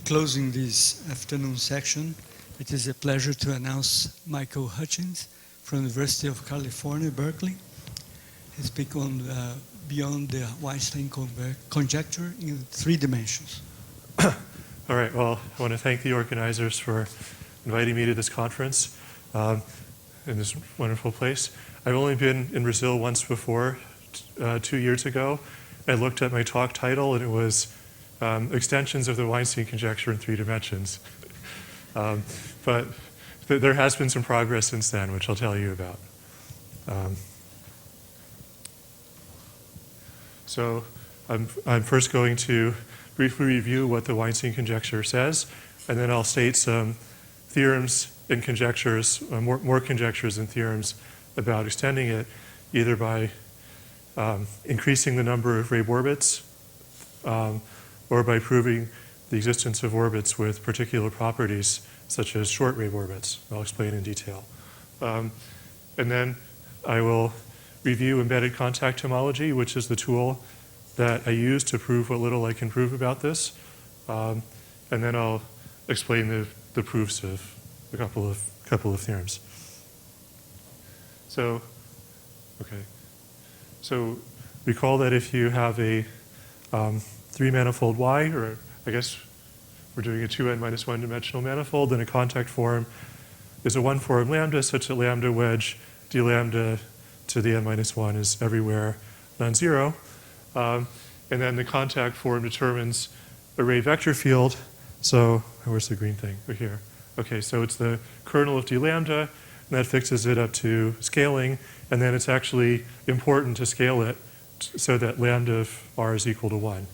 Closing this afternoon section, it is a pleasure to announce Michael Hutchings from the University of California, Berkeley. He speaks on beyond the Weinstein conjecture in 3 dimensions. All right, well, I want to thank the organizers for inviting me to this conference in this wonderful place. I've only been in Brazil once before, 2 years ago. I looked at my talk title, and it was Extensions of the Weinstein Conjecture in 3 Dimensions. But there has been some progress since then, which I'll tell you about. So I'm first going to briefly review what the Weinstein conjecture says, and then I'll state some theorems and conjectures, more conjectures and theorems about extending it, either by increasing the number of Rabe orbits or by proving the existence of orbits with particular properties, such as short Rabe orbits. I'll explain in detail. And then I will review embedded contact homology, which is the tool that I use to prove what little I can prove about this. And then I'll explain the proofs of a couple of theorems. So, okay. So recall that if you have a 3-manifold Y, or I guess we're doing a 2n minus 1 dimensional manifold, then a contact form is a 1-form lambda such that lambda wedge d lambda to the n minus 1 is everywhere non-zero. And then the contact form determines a ray vector field. So where's the green thing? Right here. Okay, so it's the kernel of d lambda, and that fixes it up to scaling. And then it's actually important to scale it so that lambda of r is equal to 1.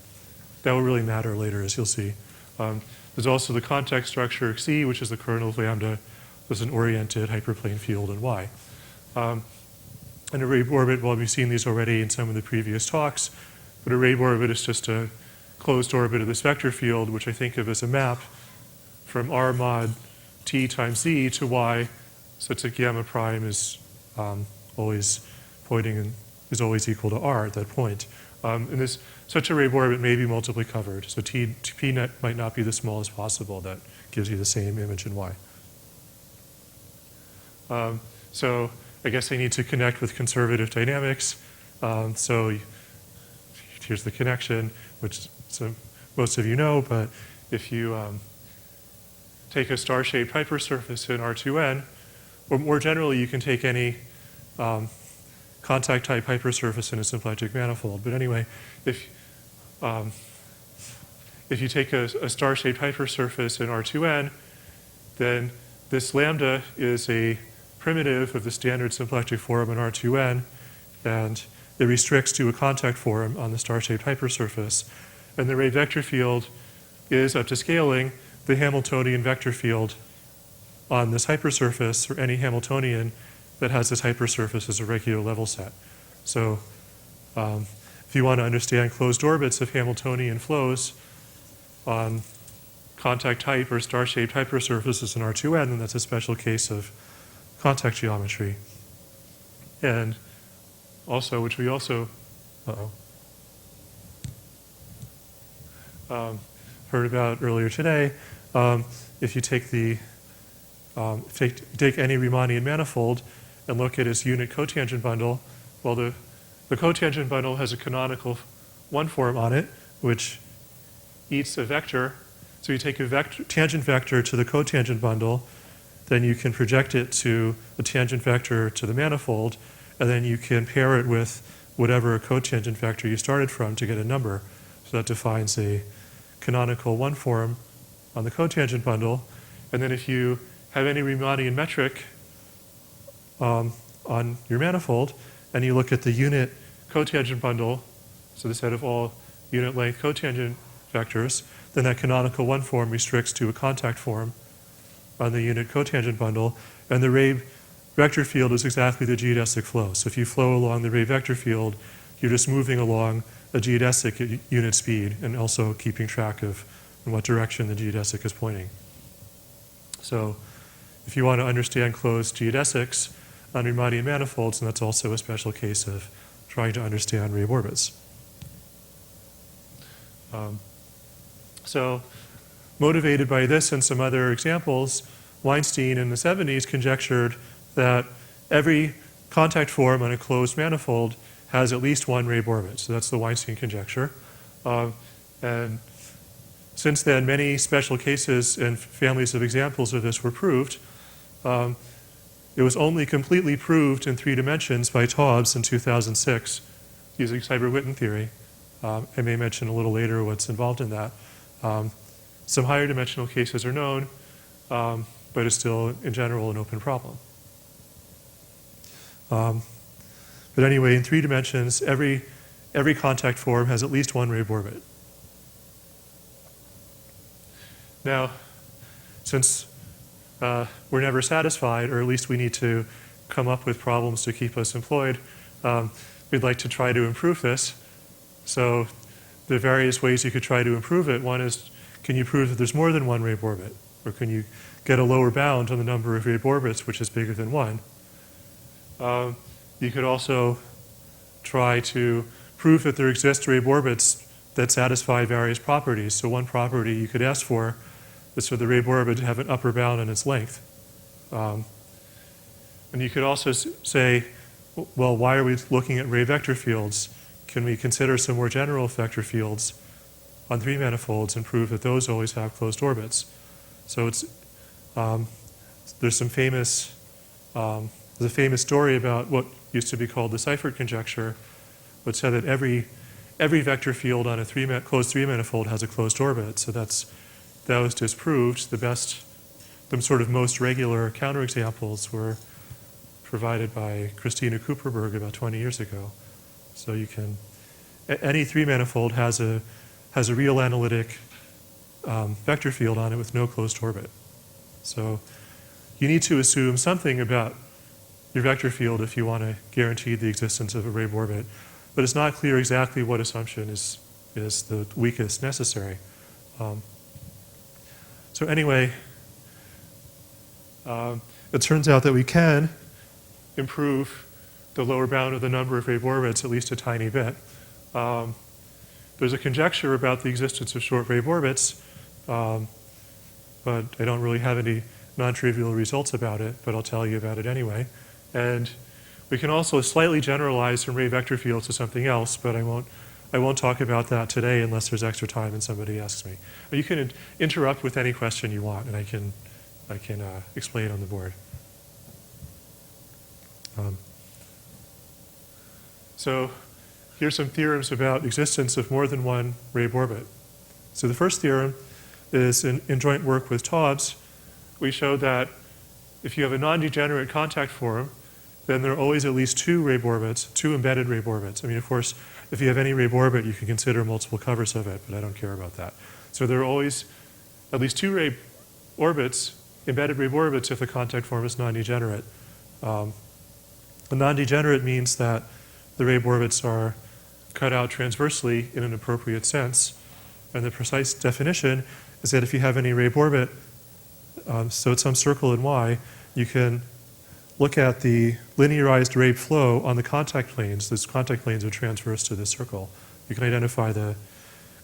That will really matter later, as you'll see. There's also the contact structure xi, which is the kernel of lambda with an oriented hyperplane field in y. And a Rabe orbit, well, we've seen these already in some of the previous talks, but a Rabe orbit is just a closed orbit of this vector field, which I think of as a map from r mod t times z to y, such that gamma prime is always pointing and is always equal to r at that point. And such a Rabe orbit may be multiply covered, so p might not be the smallest possible. That gives you the same image in y. So I guess I need to connect with conservative dynamics. So here's the connection, which most of you know, but if you take a star-shaped hypersurface in R2n, or more generally, you can take any contact-type hypersurface in a symplectic manifold. But anyway, if you take a star-shaped hypersurface in R2n, then this lambda is a primitive of the standard symplectic form in R2n, and it restricts to a contact form on the star-shaped hypersurface. And the Rabe vector field is, up to scaling, the Hamiltonian vector field on this hypersurface, or any Hamiltonian that has this hypersurface as a regular level set. So if you want to understand closed orbits of Hamiltonian flows on contact type or star-shaped hypersurfaces in R2n, then that's a special case of contact geometry. And also, which we also heard about earlier today, if you take take any Riemannian manifold and look at its unit cotangent bundle, well, the cotangent bundle has a canonical 1 form on it, which eats a vector. So you take a tangent vector to the cotangent bundle, then you can project it to the tangent vector to the manifold, and then you can pair it with whatever cotangent vector you started from to get a number. So that defines a canonical 1 form on the cotangent bundle. And then if you have any Riemannian metric on your manifold, and you look at the unit cotangent bundle, so the set of all unit length cotangent vectors, then that canonical 1 form restricts to a contact form on the unit cotangent bundle, and the Rabe vector field is exactly the geodesic flow. So if you flow along the Rabe vector field, you're just moving along a geodesic at unit speed and also keeping track of in what direction the geodesic is pointing. So if you want to understand closed geodesics on Riemannian manifolds, then that's also a special case of trying to understand Rabe orbits. So motivated by this and some other examples, Weinstein in the 70s conjectured that every contact form on a closed manifold has at least one ray orbit. So that's the Weinstein conjecture. And since then, many special cases and families of examples of this were proved. It was only completely proved in 3 dimensions by Taubes in 2006 using Seiberg-Witten theory. I may mention a little later what's involved in that. Some higher dimensional cases are known, but it's still, in general, an open problem. But anyway, in 3 dimensions, every contact form has at least one ray orbit. Now, since we're never satisfied, or at least we need to come up with problems to keep us employed, we'd like to try to improve this. So the various ways you could try to improve it, one is, can you prove that there's more than one ray orbit? Or can you get a lower bound on the number of ray orbits, which is bigger than 1? You could also try to prove that there exist ray orbits that satisfy various properties. So one property you could ask for is for the ray orbit to have an upper bound on its length. And you could also say, well, why are we looking at ray vector fields? Can we consider some more general vector fields on 3 manifolds and prove that those always have closed orbits? So it's, there's a famous story about what used to be called the Seifert conjecture, which said that every vector field on a closed 3 manifold has a closed orbit. So that was disproved. The sort of most regular counterexamples were provided by Christina Cooperberg about 20 years ago. So you can, any 3 manifold has a real analytic vector field on it with no closed orbit. So you need to assume something about your vector field if you want to guarantee the existence of a ray orbit. But it's not clear exactly what assumption is the weakest necessary. So anyway, it turns out that we can improve the lower bound of the number of ray orbits at least a tiny bit. There's a conjecture about the existence of short ray orbits, but I don't really have any non-trivial results about it, but I'll tell you about it anyway. And we can also slightly generalize from ray vector fields to something else, but I won't talk about that today unless there's extra time and somebody asks me. But you can interrupt with any question you want, and I can explain on the board. So here's some theorems about existence of more than one ray orbit. So the first theorem is in joint work with Taubes. We showed that if you have a non-degenerate contact form, then there are always at least 2 ray orbits, 2 embedded ray orbits. I mean, of course, if you have any ray orbit, you can consider multiple covers of it, but I don't care about that. So there are always at least 2 ray orbits, embedded ray orbits, if the contact form is non-degenerate. A non-degenerate means that the ray orbits are cut out transversely in an appropriate sense. And the precise definition is that if you have any ray orbit, so it's some circle in Y, you can look at the linearized ray flow on the contact planes. Those contact planes are transverse to this circle. You can identify the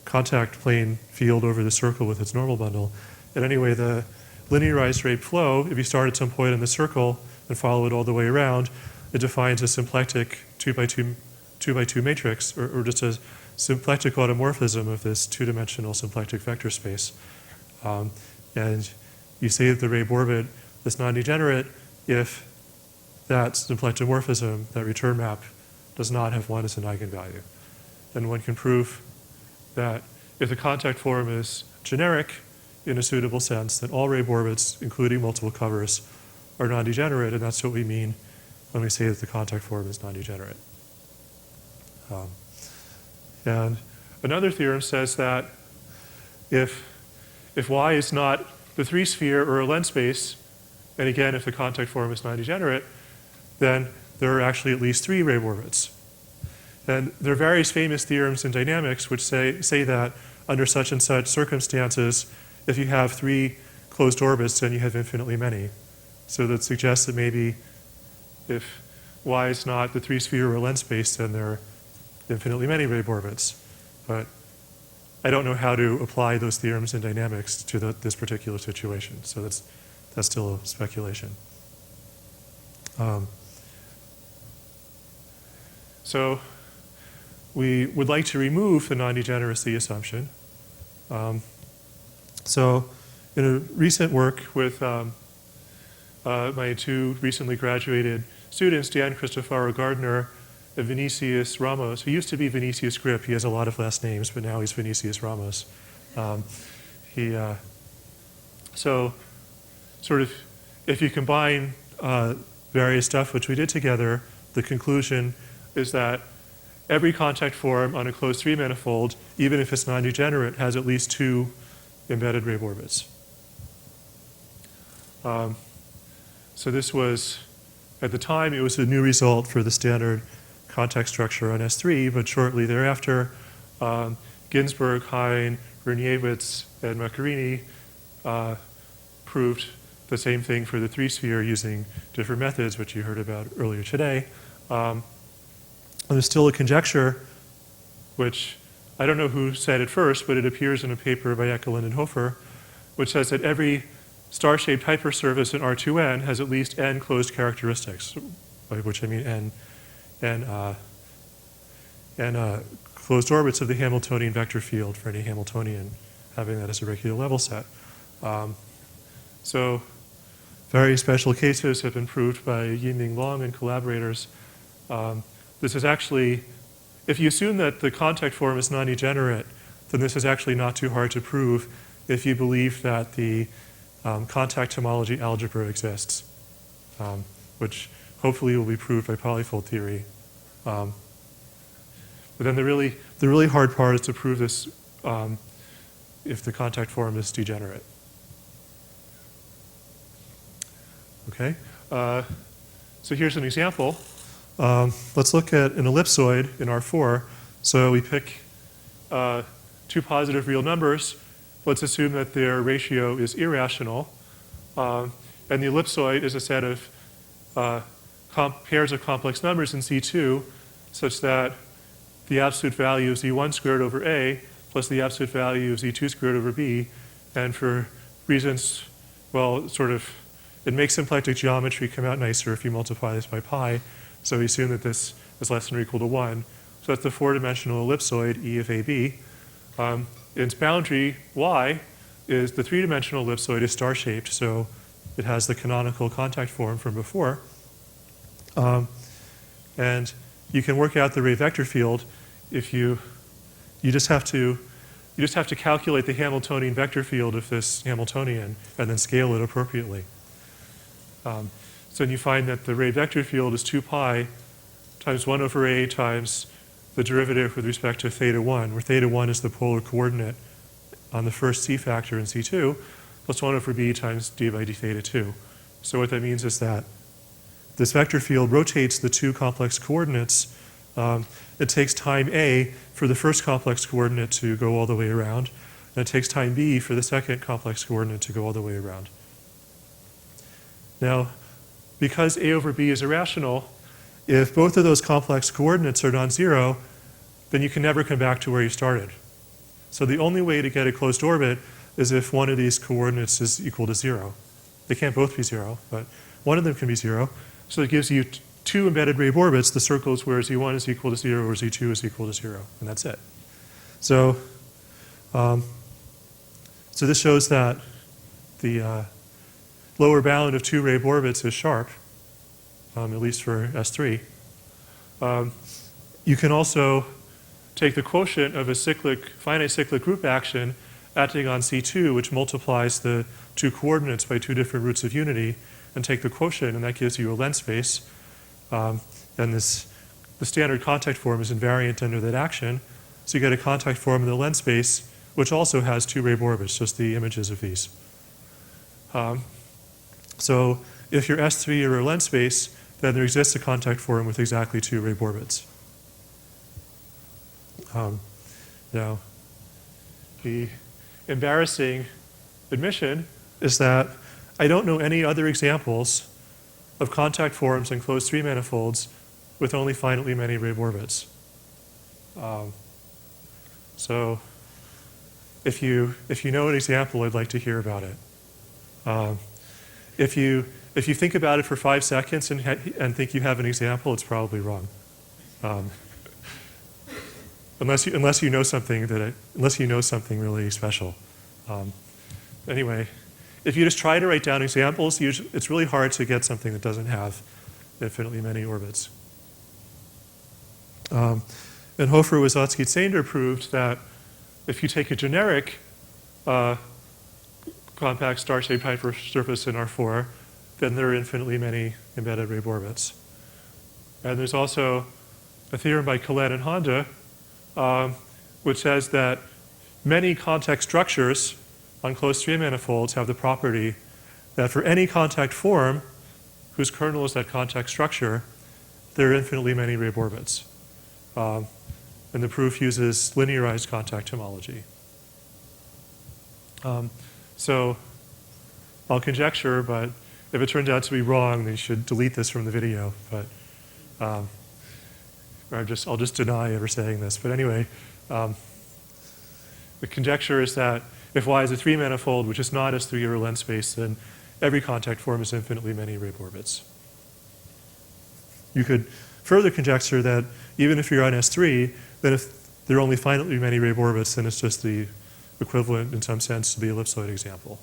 contact plane field over the circle with its normal bundle. And anyway, the linearized ray flow, if you start at some point in the circle and follow it all the way around, it defines a symplectic 2 by 2 matrix, or just a symplectic automorphism of this 2-dimensional symplectic vector space. And you say that the ray orbit is non-degenerate if that symplectomorphism, that return map, does not have 1 as an eigenvalue. Then one can prove that if the contact form is generic in a suitable sense, then all ray orbits, including multiple covers, are non-degenerate, and that's what we mean when we say that the contact form is non-degenerate. And another theorem says that if Y is not the 3 sphere or a lens space, and again, if the contact form is non-degenerate, then there are actually at least 3 ray orbits. And there are various famous theorems in dynamics which say that under such and such circumstances, if you have 3 closed orbits, then you have infinitely many. So that suggests that maybe if Y is not the 3 sphere or lens space, then there are infinitely many ray orbits. But I don't know how to apply those theorems in dynamics to this particular situation. So that's still a speculation. So we would like to remove the non-degeneracy assumption. So in a recent work with my two recently graduated students, Dan Cristofaro Gardner and Vinicius Ramos, who used to be Vinicius Grip. He has a lot of last names, but now he's Vinicius Ramos. So sort of, if you combine various stuff which we did together, the conclusion is that every contact form on a closed three manifold, even if it's non-degenerate, has at least two embedded Rabe orbits. So this was, at the time, it was a new result for the standard contact structure on S3, but shortly thereafter, Ginsburg, Hein, Reniewicz, and Maccarini proved the same thing for the three-sphere using different methods, which you heard about earlier today. And there's still a conjecture, which I don't know who said it first, but it appears in a paper by Ekelund and Hofer, which says that every star-shaped hypersurface in R2n has at least n closed characteristics, by which I mean n closed orbits of the Hamiltonian vector field for any Hamiltonian having that as a regular level set. So various special cases have been proved by Yiming Long and collaborators. This is actually, if you assume that the contact form is non-degenerate, then this is actually not too hard to prove if you believe that the contact homology algebra exists, which hopefully will be proved by polyfold theory. But then the really hard part is to prove this if the contact form is degenerate. Okay, so here's an example. Let's look at an ellipsoid in R4. So we pick two positive real numbers. Let's assume that their ratio is irrational. And the ellipsoid is a set of pairs of complex numbers in C2 such that the absolute value of Z1 squared over A plus the absolute value of Z2 squared over B. And for reasons, well, sort of, it makes symplectic geometry come out nicer if you multiply this by pi. So we assume that this is less than or equal to 1. So that's the four-dimensional ellipsoid, E of AB. Its boundary, Y, is the three-dimensional ellipsoid is star-shaped, so it has the canonical contact form from before. And you can work out the Rabe vector field if you just have to calculate the Hamiltonian vector field of this Hamiltonian and then scale it appropriately. So then you find that the Rabe vector field is 2 pi times 1 over A times the derivative with respect to theta 1, where theta 1 is the polar coordinate on the first C factor in C2, plus 1 over B times d by d theta 2. So what that means is that this vector field rotates the two complex coordinates. It takes time A for the first complex coordinate to go all the way around, and it takes time B for the second complex coordinate to go all the way around. Now, because A over B is irrational, if both of those complex coordinates are non-zero, then you can never come back to where you started. So the only way to get a closed orbit is if one of these coordinates is equal to 0. They can't both be 0, but one of them can be 0. So it gives you two embedded Rabe orbits, the circles where Z1 is equal to 0 or Z2 is equal to 0, and that's it. So, so this shows that the lower bound of two Rabe orbits is sharp, at least for S3. You can also take the quotient of a finite cyclic group action acting on C2, which multiplies the two coordinates by two different roots of unity, and take the quotient, and that gives you a length space. And the standard contact form is invariant under that action. So you get a contact form in the length space, which also has two Rabe orbits, just the images of these. So if your S3 are a length space, then there exists a contact form with exactly two Rabe orbits. Now, the embarrassing admission is that I don't know any other examples of contact forms in closed three manifolds with only finitely many Rabe orbits. So if you know an example, I'd like to hear about it. If you think about it for 5 seconds and think you have an example, it's probably wrong. Unless you know something really special. Anyway, if you just try to write down examples, it's really hard to get something that doesn't have infinitely many orbits. And Hofer, Wysocki, Sander proved that if you take a generic compact star-shaped hypersurface in R4, then there are infinitely many embedded Rabe orbits. And there's also a theorem by Colette and Honda, which says that many contact structures on closed three manifolds have the property that for any contact form whose kernel is that contact structure, there are infinitely many Rabe orbits. And the proof uses linearized contact homology. So I'll conjecture, but if it turns out to be wrong, then you should delete this from the video. But I'll just deny ever saying this. But anyway, the conjecture is that if Y is a three manifold, which is not S3 or length space, then every contact form is infinitely many Rabe orbits. You could further conjecture that even if you're on S3, then if there are only finitely many Rabe orbits, then it's just the equivalent in some sense to the ellipsoid example.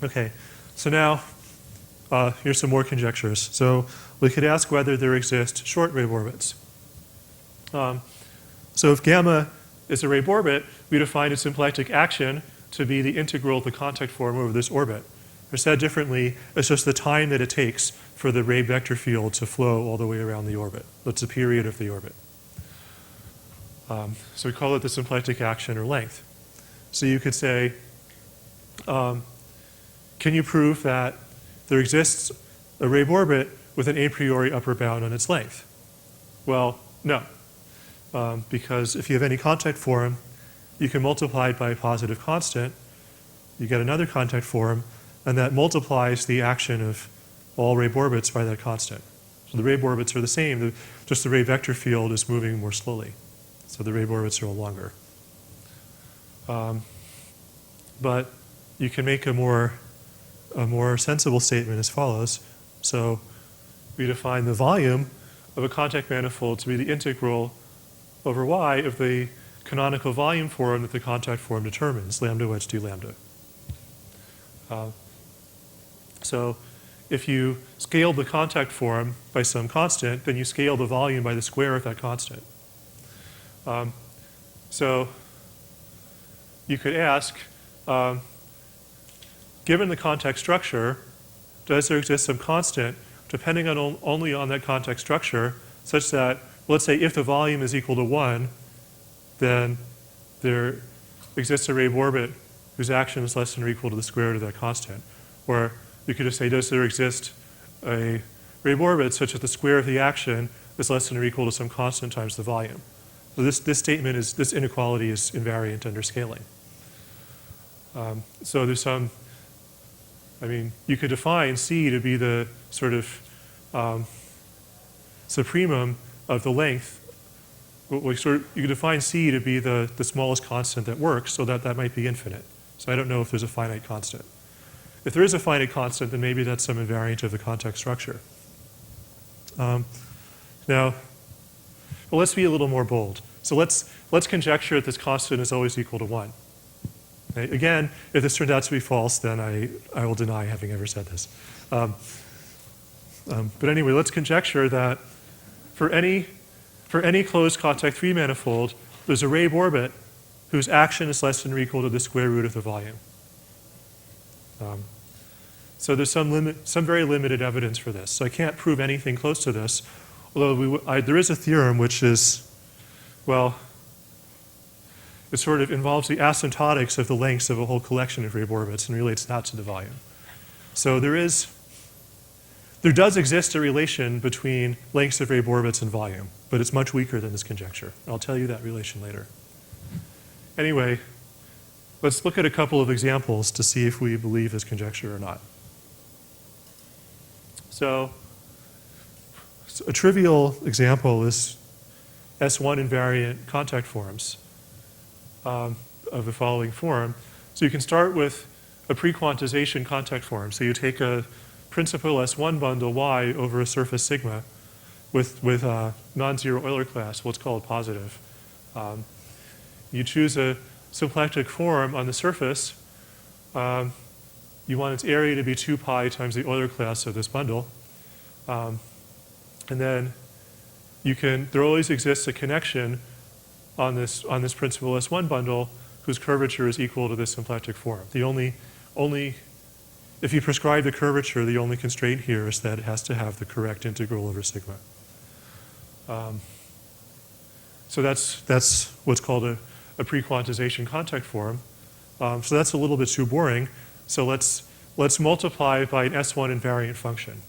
Okay, so now here's some more conjectures. So we could ask whether there exist short Rabe orbits. So if gamma is a Rabe orbit, we define its symplectic action to be the integral of the contact form over this orbit. Or said differently, it's just the time that it takes for the Rabe vector field to flow all the way around the orbit. That's the period of the orbit. So we call it the symplectic action or length. So you could say, can you prove that there exists a Rabe orbit with an a priori upper bound on its length? Well, no. Because if you have any contact form, you can multiply it by a positive constant. You get another contact form, and that multiplies the action of all Rabe orbits by that constant. So the Rabe orbits are the same, just the Rabe vector field is moving more slowly. So the Rabe orbits are longer. But you can make a more sensible statement as follows. So we define the volume of a contact manifold to be the integral over Y of the canonical volume form that the contact form determines, lambda wedge d lambda. So if you scale the contact form by some constant, then you scale the volume by the square of that constant. So you could ask, given the contact structure, does there exist some constant depending on only on that contact structure, such that, let's say if the volume is equal to 1, then there exists a Rabe orbit whose action is less than or equal to the square root of that constant. Or you could just say, does there exist a Rabe orbit such that the square of the action is less than or equal to some constant times the volume? So this inequality is invariant under scaling. So there's some, you could define C to be the sort of supremum of the length. You could define C to be the smallest constant that works, so that might be infinite. So I don't know if there's a finite constant. If there is a finite constant, then maybe that's some invariant of the contact structure. Now, well, let's be a little more bold. So let's conjecture that this constant is always equal to 1. Okay? Again, if this turned out to be false, then I will deny having ever said this. But anyway, let's conjecture that for any closed contact three manifold, there's a Rabe orbit whose action is less than or equal to the square root of the volume. So there's some very limited evidence for this. So I can't prove anything close to this, although there is a theorem which is, well, it sort of involves the asymptotics of the lengths of a whole collection of Rabe orbits and relates that to the volume. So there does exist a relation between lengths of Rabe orbits and volume, but it's much weaker than this conjecture. I'll tell you that relation later. Anyway, let's look at a couple of examples to see if we believe this conjecture or not. So So a trivial example is S1-invariant contact forms of the following form. So you can start with a pre-quantization contact form. So you take a principal S1 bundle Y over a surface sigma with a non-zero Euler class, let's call it positive. You choose a symplectic form on the surface. You want its area to be 2 pi times the Euler class of this bundle. And then there always exists a connection on this principal S1 bundle whose curvature is equal to this symplectic form. If you prescribe the curvature, the only constraint here is that it has to have the correct integral over sigma. So that's what's called a pre-quantization contact form. So that's a little bit too boring. So let's multiply by an S1 invariant function.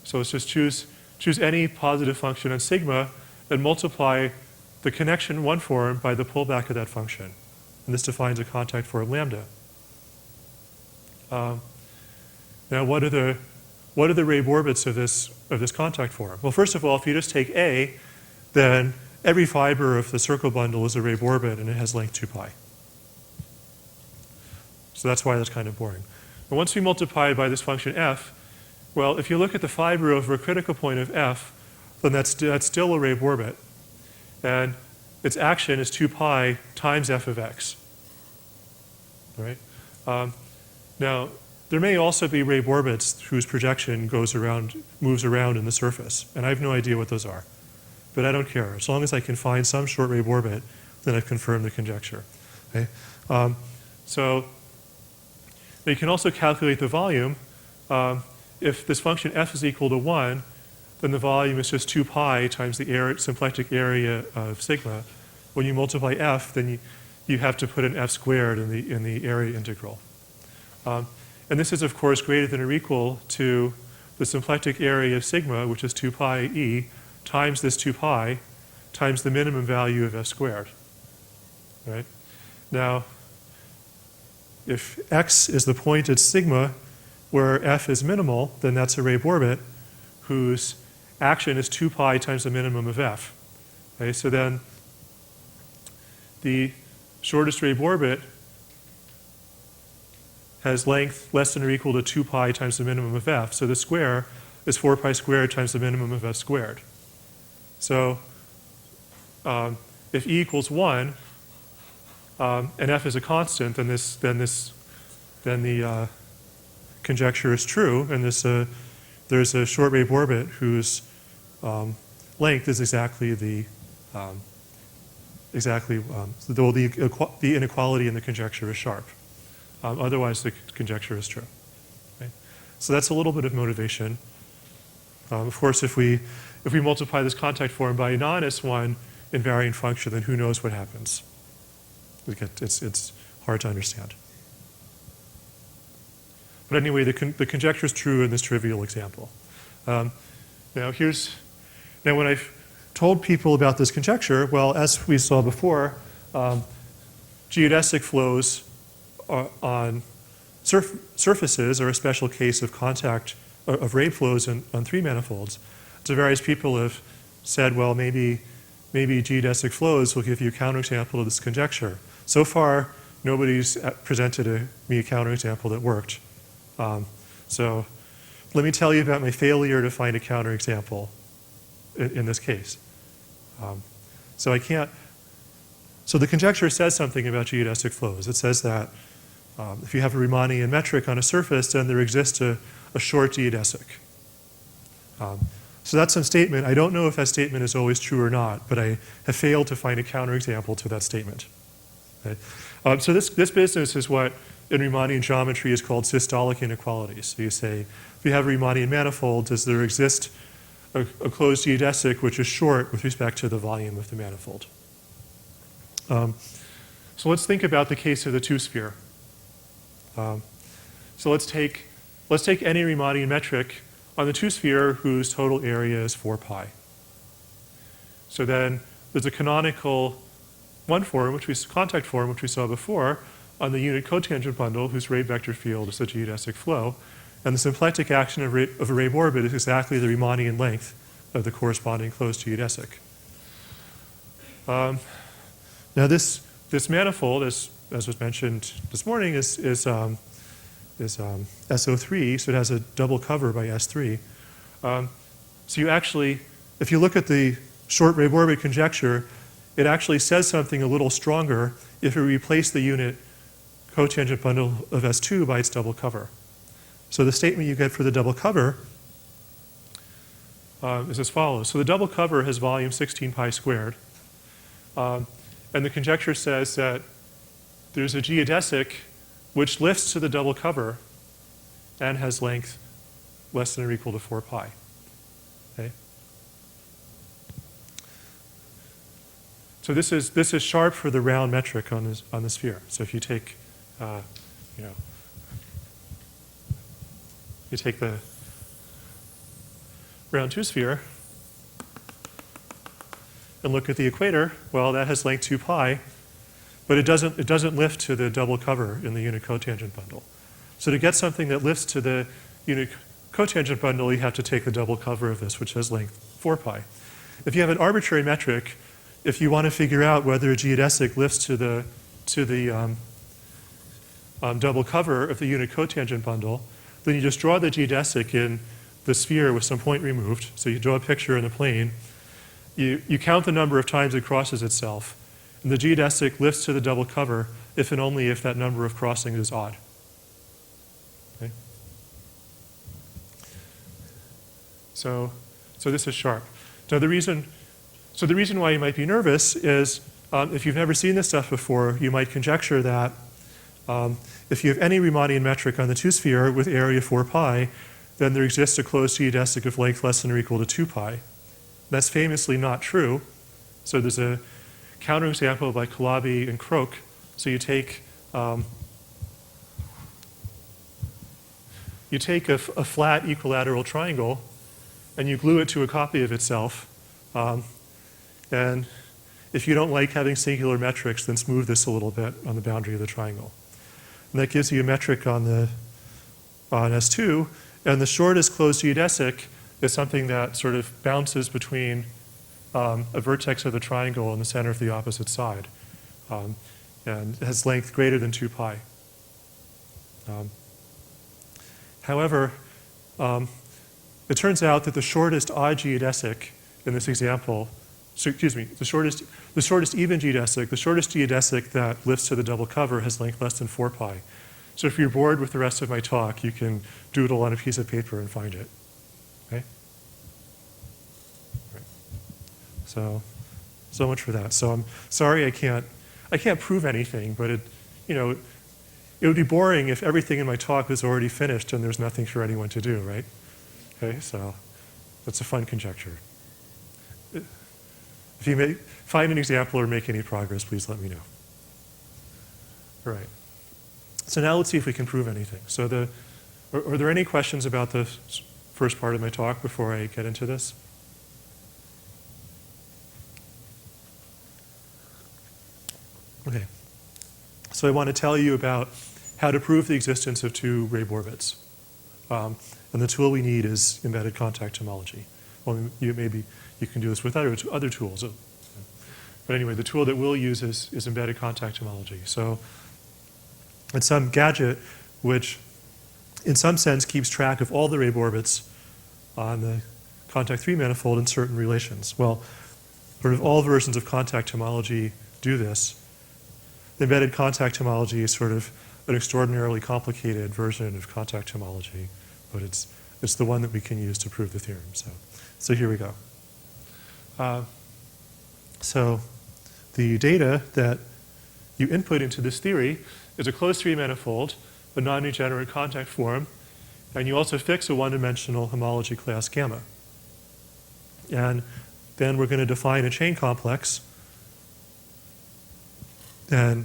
So let's just choose any positive function on sigma and multiply the connection one form by the pullback of that function. And this defines a contact form lambda. Now what are the Ray orbits of this contact form? Well, first of all, if you just take A, then every fiber of the circle bundle is a Ray orbit and it has length 2 pi. So that's why that's kind of boring. But once we multiply by this function f, well, if you look at the fiber over a critical point of f, then that's still a Ray orbit. And its action is 2 pi times f of x. Right? Now, there may also be Ray orbits whose projection moves around in the surface. And I have no idea what those are. But I don't care. As long as I can find some short Ray orbit, then I've confirmed the conjecture. Okay? So you can also calculate the volume. If this function f is equal to 1, then the volume is just 2 pi times the symplectic area of sigma. When you multiply f, then you have to put an f squared in the area integral. And this is, of course, greater than or equal to the symplectic area of sigma, which is 2 pi e, times this 2 pi, times the minimum value of f squared. Right? Now, if x is the point at sigma where f is minimal, then that's a Ray orbit whose action is 2 pi times the minimum of f. Okay? So then the shortest Ray orbit has length less than or equal to 2 pi times the minimum of f. So the square is 4 pi squared times the minimum of f squared. So if e equals 1 and f is a constant, then the conjecture is true, and there's a short Ray orbit whose length is exactly the inequality in the conjecture is sharp. Otherwise, the conjecture is true. Okay? So that's a little bit of motivation. Of course, if we multiply this contact form by a non-S1 invariant function, then who knows what happens? It's hard to understand. But anyway, the conjecture is true in this trivial example. Now when I've told people about this conjecture, well, as we saw before, geodesic flows on surfaces are a special case of contact of Ray flows on 3 manifolds. So various people have said, well, maybe geodesic flows will give you a counterexample of this conjecture. So far, nobody's presented me a counterexample that worked. So let me tell you about my failure to find a counterexample in this case. So the conjecture says something about geodesic flows. It says that if you have a Riemannian metric on a surface, then there exists a short geodesic. So that's some statement. I don't know if that statement is always true or not, but I have failed to find a counterexample to that statement. Okay? So this business is what in Riemannian geometry is called systolic inequalities. So you say, if you have a Riemannian manifold, does there exist a closed geodesic which is short with respect to the volume of the manifold? So let's think about the case of the two-sphere. So let's take any Riemannian metric on the two-sphere whose total area is 4 pi. So then there's a canonical contact form, which we saw before, on the unit cotangent bundle whose Ray vector field is a geodesic flow. And the symplectic action of a Riemann orbit is exactly the Riemannian length of the corresponding closed geodesic. Now this manifold, as was mentioned this morning, is SO3, so it has a double cover by S3. So you actually, if you look at the short Riemann orbit conjecture, it actually says something a little stronger if you replace the unit cotangent bundle of S2 by its double cover. So the statement you get for the double cover is as follows. So the double cover has volume 16 pi squared. And the conjecture says that there's a geodesic which lifts to the double cover and has length less than or equal to 4 pi. Okay? So this is sharp for the round metric on the sphere. So if you take, you take the round 2 sphere and look at the equator, well, that has length 2 pi, but it doesn't lift to the double cover in the unit cotangent bundle. So to get something that lifts to the unit cotangent bundle, you have to take the double cover of this, which has length 4 pi. If you have an arbitrary metric, if you want to figure out whether a geodesic lifts to the double cover of the unit cotangent bundle, then you just draw the geodesic in the sphere with some point removed. So you draw a picture in the plane. You count the number of times it crosses itself, and the geodesic lifts to the double cover if and only if that number of crossings is odd. Okay? So this is sharp. Now the reason why you might be nervous is if you've never seen this stuff before, you might conjecture that if you have any Riemannian metric on the 2 sphere with area 4 pi, then there exists a closed geodesic of length less than or equal to 2 pi. That's famously not true. So there's a counterexample by Calabi and Croak. So you take a flat equilateral triangle and you glue it to a copy of itself. And if you don't like having singular metrics, then smooth this a little bit on the boundary of the triangle. And that gives you a metric on S2. And the shortest closed geodesic is something that sort of bounces between a vertex of the triangle and the center of the opposite side. And has length greater than 2 pi. However, it turns out that the shortest odd geodesic in this example, the shortest even geodesic, the shortest geodesic that lifts to the double cover has length less than 4 pi. So if you're bored with the rest of my talk, you can doodle on a piece of paper and find it. Okay? Right. So much for that. So I'm sorry I can't prove anything, but it would be boring if everything in my talk was already finished and there's nothing for anyone to do, right? Okay, so that's a fun conjecture. If you may find an example or make any progress, please let me know. All right. So now let's see if we can prove anything. So are there any questions about the first part of my talk before I get into this? Okay. So I want to tell you about how to prove the existence of 2 Riemann orbits. And the tool we need is embedded contact homology. Well, you can do this with other tools. But anyway, the tool that we'll use is embedded contact homology. So it's some gadget which, in some sense, keeps track of all the Riemann orbits on the contact 3 manifold in certain relations. Well, sort of all versions of contact homology do this. The embedded contact homology is sort of an extraordinarily complicated version of contact homology, but it's the one that we can use to prove the theorem. So here we go. So the data that you input into this theory is a closed 3 manifold, a non-degenerate contact form, and you also fix a one-dimensional homology class gamma. And then we're going to define a chain complex, and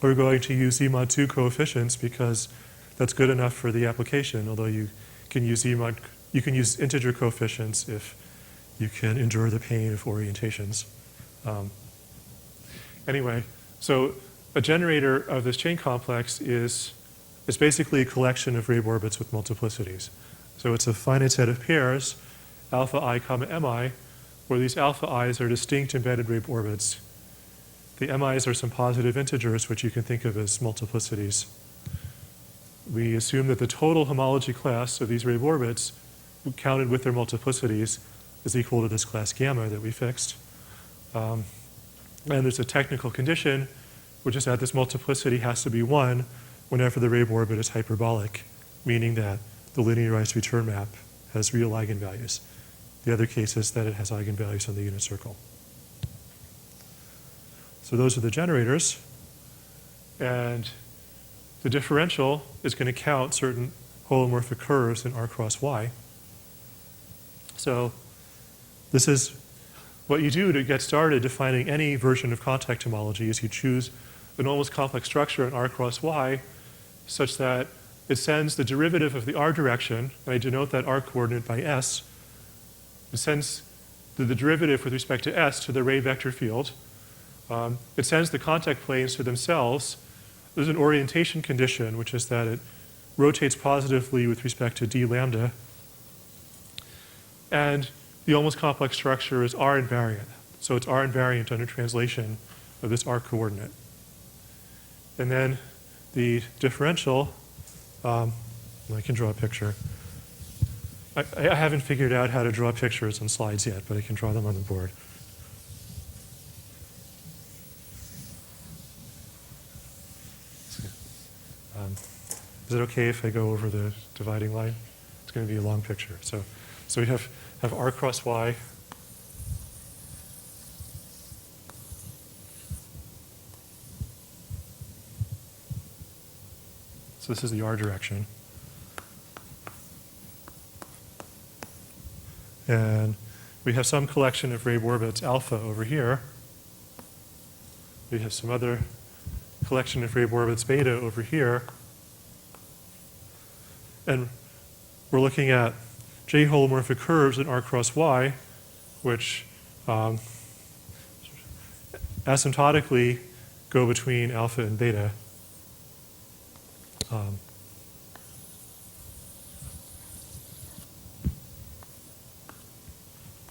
we're going to use Z mod 2 coefficients because that's good enough for the application, although you can use integer coefficients if you can endure the pain of orientations. Anyway, so a generator of this chain complex is is basically a collection of Rabe orbits with multiplicities. So it's a finite set of pairs, alpha I comma mi, where these alpha i's are distinct embedded Rabe orbits. The mi's are some positive integers, which you can think of as multiplicities. We assume that the total homology class of these Rabe orbits, counted with their multiplicities, is equal to this class gamma that we fixed. And there's a technical condition, which is that this multiplicity has to be 1 whenever the Rabe orbit is hyperbolic, meaning that the linearized return map has real eigenvalues. The other case is that it has eigenvalues on the unit circle. So those are the generators. And the differential is going to count certain holomorphic curves in R cross Y. So this is what you do to get started defining any version of contact homology is you choose an almost complex structure in R cross Y such that it sends the derivative of the R direction, and I denote that R coordinate by S. It sends the derivative with respect to S to the Rabe vector field. It sends the contact planes to themselves. There's an orientation condition, which is that it rotates positively with respect to d lambda. And the almost complex structure is R invariant. So it's R invariant under translation of this R coordinate. And then the differential, I can draw a picture. I haven't figured out how to draw pictures on slides yet, but I can draw them on the board. Is it okay if I go over the dividing line? It's going to be a long picture. So we have R cross Y. So this is the R direction. And we have some collection of Rabe orbits alpha over here. We have some other collection of Rabe orbits beta over here. And we're looking at J holomorphic curves in R cross Y, which asymptotically go between alpha and beta.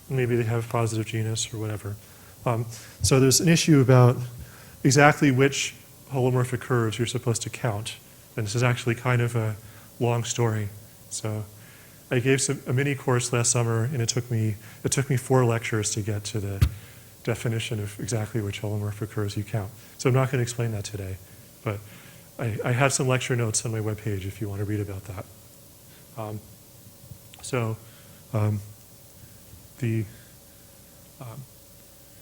Maybe they have positive genus or whatever. So there's an issue about exactly which holomorphic curves you're supposed to count. And this is actually kind of a long story. So I gave a mini course last summer, and it took me 4 lectures to get to the definition of exactly which holomorphic curves you count. So I'm not going to explain that today. But I have some lecture notes on my webpage if you want to read about that.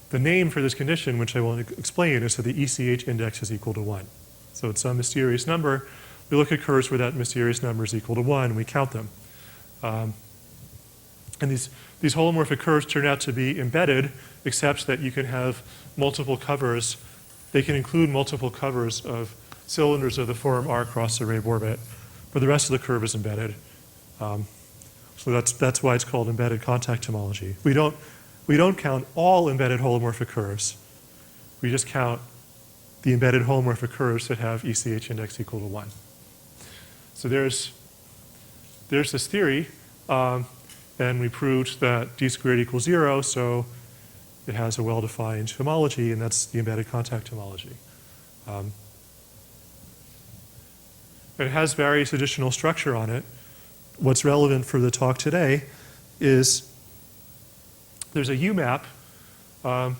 The name for this condition, which I will explain, is that the ECH index is equal to 1. So it's some mysterious number. We look at curves where that mysterious number is equal to 1, and we count them. And these holomorphic curves turn out to be embedded, except that you can have multiple covers. They can include multiple covers of cylinders of the form R across the Rabe orbit, but the rest of the curve is embedded. So that's why it's called embedded contact homology. We don't count all embedded holomorphic curves. We just count the embedded holomorphic curves that have ECH index equal to 1. So there's this theory, and we proved that d squared equals 0, so it has a well-defined homology, and that's the embedded contact homology. It has various additional structure on it. What's relevant for the talk today is there's a UMAP. I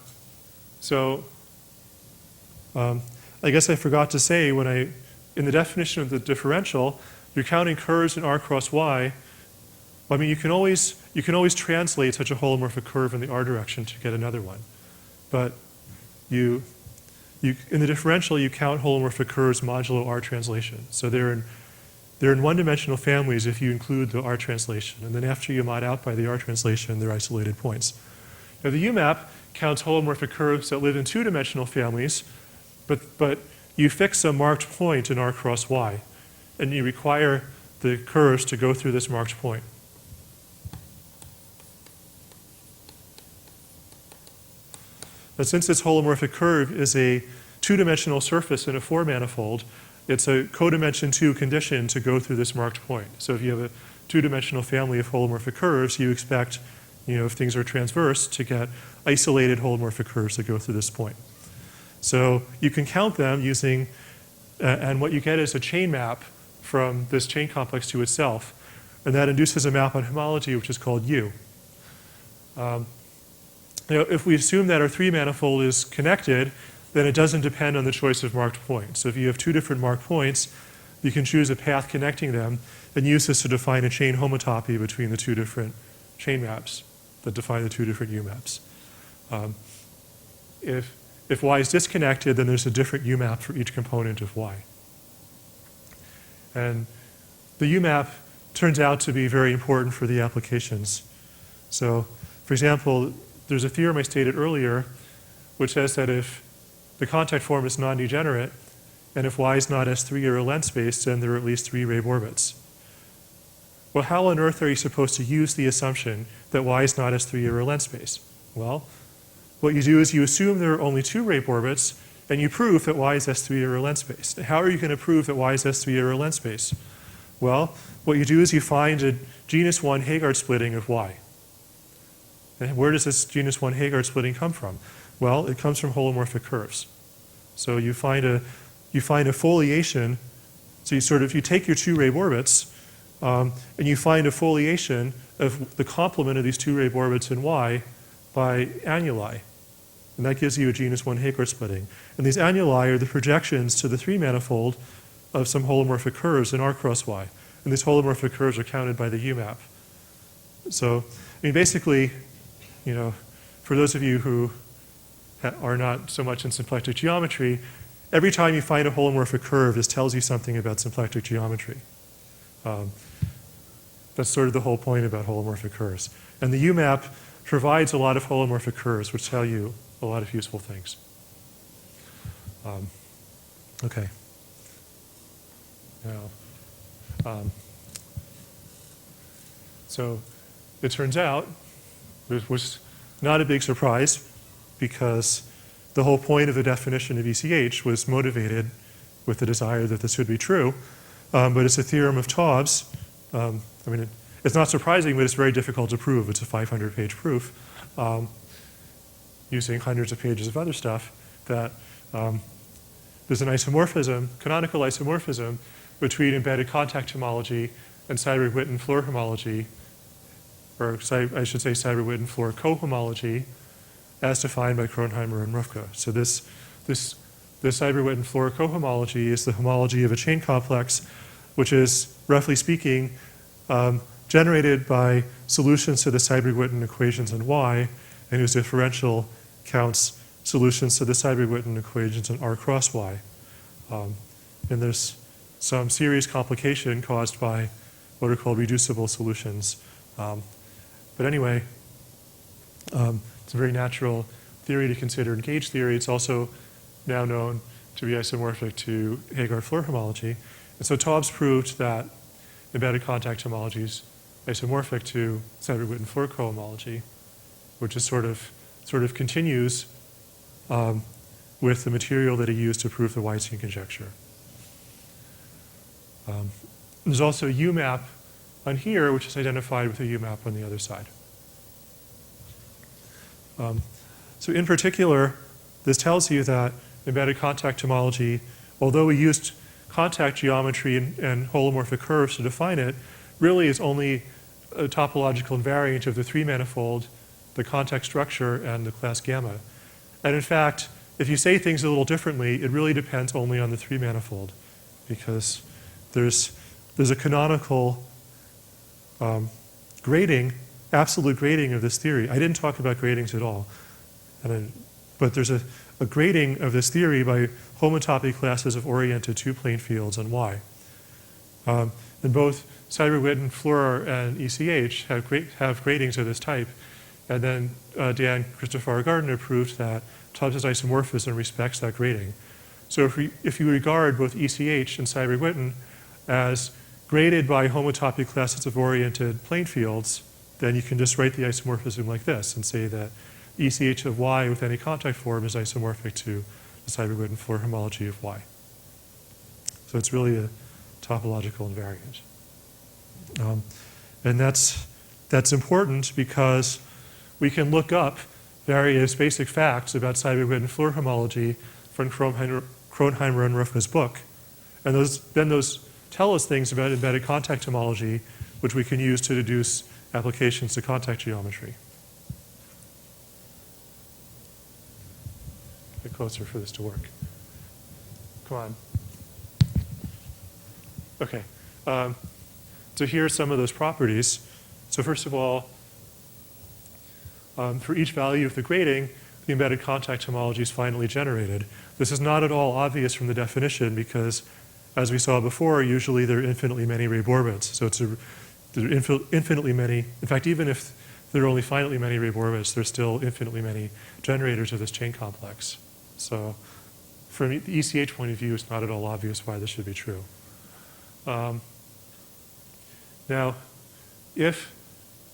guess I forgot to say in the definition of the differential, you're counting curves in R cross Y. I mean, you can always translate such a holomorphic curve in the R direction to get another one. But in the differential, you count holomorphic curves modulo R translation. So they're in one-dimensional families if you include the R translation. And then after you mod out by the R translation, they're isolated points. Now the UMAP counts holomorphic curves that live in two-dimensional families, but you fix a marked point in R cross Y, and you require the curves to go through this marked point. But since this holomorphic curve is a two-dimensional surface in a 4-manifold, it's a codimension 2 condition to go through this marked point. So if you have a two-dimensional family of holomorphic curves, you expect, if things are transverse, to get isolated holomorphic curves that go through this point. So you can count them using, and what you get is a chain map from this chain complex to itself, and that induces a map on homology, which is called U. If we assume that our three manifold is connected, then it doesn't depend on the choice of marked points. So if you have two different marked points, you can choose a path connecting them and use this to define a chain homotopy between the two different chain maps that define the two different U maps. If Y is disconnected, then there's a different U map for each component of Y. And the U map turns out to be very important for the applications. So, for example, there's a theorem I stated earlier which says that if the contact form is non-degenerate, and if Y is not S3 or a length space, then there are at least 3 Rabe orbits. Well, how on earth are you supposed to use the assumption that Y is not S3 or a length space? Well, what you do is you assume there are only 2 Rabe orbits, and you prove that Y is S3 or a length space. How are you going to prove that Y is S3 or a length space? Well, what you do is you find a genus 1 Heegard splitting of Y. And where does this genus 1 Heegard splitting come from? Well, it comes from holomorphic curves. So you find a foliation. So you take your 2 Rabe orbits, and you find a foliation of the complement of these 2 Rabe orbits in Y by annuli. And that gives you a genus 1 Heegard splitting. And these annuli are the projections to the 3 manifold of some holomorphic curves in R cross Y. And these holomorphic curves are counted by the U map. So, basically, for those of you who are not so much in symplectic geometry, every time you find a holomorphic curve, this tells you something about symplectic geometry. That's sort of the whole point about holomorphic curves. And the U map provides a lot of holomorphic curves, which tell you a lot of useful things. Okay. Now, so it turns out it was not a big surprise, because the whole point of the definition of ECH was motivated with the desire that this would be true. But it's a theorem of Taub's. It's not surprising, but it's very difficult to prove. It's a 500-page proof using hundreds of pages of other stuff that there's an isomorphism, canonical isomorphism, between embedded contact homology and Seiberg-Witten-Floer homology, or I should say Seiberg-Witten-Floer cohomology, as defined by Kronheimer and Rufka. So this Seiberg-Witten-Floer cohomology is the homology of a chain complex, which is, roughly speaking, generated by solutions to the Seiberg-Witten equations in Y, and whose differential counts solutions to the Seiberg-Witten equations in R cross Y. And there's some serious complication caused by what are called reducible solutions. But anyway, it's a very natural theory to consider in gauge theory. It's also now known to be isomorphic to Heegard-Floer homology. And so Taub's proved that embedded contact homology is isomorphic to Seiberg-Witten-Floer cohomology, which is sort of continues with the material that he used to prove the Weinstein conjecture. There's also a U map on here, which is identified with a U map on the other side. So in particular, this tells you that embedded contact homology, although we used contact geometry and holomorphic curves to define it, really is only a topological invariant of the 3 manifold, the contact structure, and the class gamma. And in fact, if you say things a little differently, it really depends only on the 3 manifold, because there's a canonical grading, absolute grading of this theory. I didn't talk about gradings at all, but there's a grading of this theory by homotopy classes of oriented 2-plane fields on Y. And both Seiberg-Witten-Floer and ECH have gradings of this type. And then Dan Christopher Gardner proved that Taub's isomorphism respects that grading. So if you regard both ECH and Seiberg-Witten as graded by homotopy classes of oriented plane fields, then you can just write the isomorphism like this and say that ECH of Y with any contact form is isomorphic to the Seiberg-Witten-Floer homology of Y. So it's really a topological invariant. And that's important because we can look up various basic facts about Seiberg-Witten Floer homology from Kronheimer and Ruffa's book. And those tell us things about embedded contact homology, which we can use to deduce applications to contact geometry. Get closer for this to work. Come on. Okay. So here are some of those properties. So first of all, for each value of the grading, the embedded contact homology is finally generated. This is not at all obvious from the definition because, as we saw before, usually there are infinitely many Raybohr bits. So there are infinitely many. In fact, even if there are only finitely many Raybohr bits, there's still infinitely many generators of this chain complex. So from the ECH point of view, it's not at all obvious why this should be true. Now, if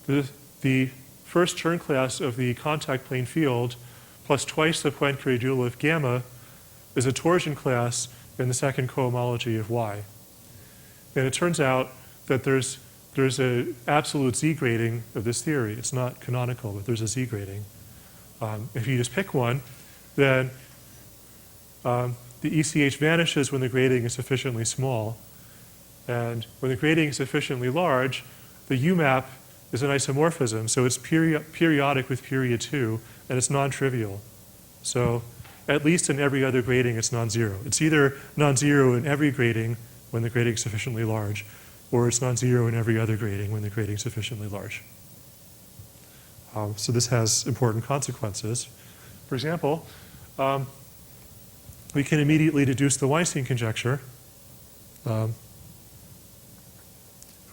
the first Chern class of the contact plane field plus twice the Poincare dual of gamma is a torsion class in the second cohomology of Y. And it turns out that there's an absolute Z grading of this theory. It's not canonical, but there's a Z grading. If you just pick one, then the ECH vanishes when the grading is sufficiently small. And when the grading is sufficiently large, the UMAP is an isomorphism, so it's periodic with period 2, and it's non-trivial. So at least in every other grading, it's non-zero. It's either non-zero in every grading when the grading is sufficiently large, or it's non-zero in every other grading when the grading is sufficiently large. So this has important consequences. For example, we can immediately deduce the Weinstein conjecture. Of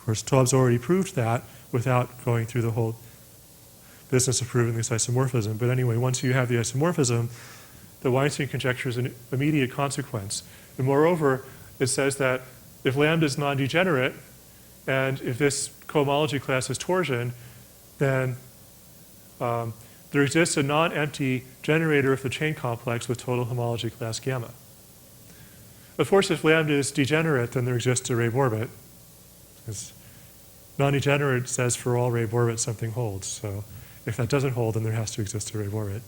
course, Taub's already proved that without going through the whole business of proving this isomorphism. But anyway, once you have the isomorphism, the Weinstein conjecture is an immediate consequence. And moreover, it says that if lambda is non-degenerate, and if this cohomology class is torsion, then there exists a non-empty generator of the chain complex with total homology class gamma. Of course, if lambda is degenerate, then there exists a Raybohr bit. Because non-degenerate says for all Raybohr bits something holds. So if that doesn't hold, then there has to exist a Raybohr bit.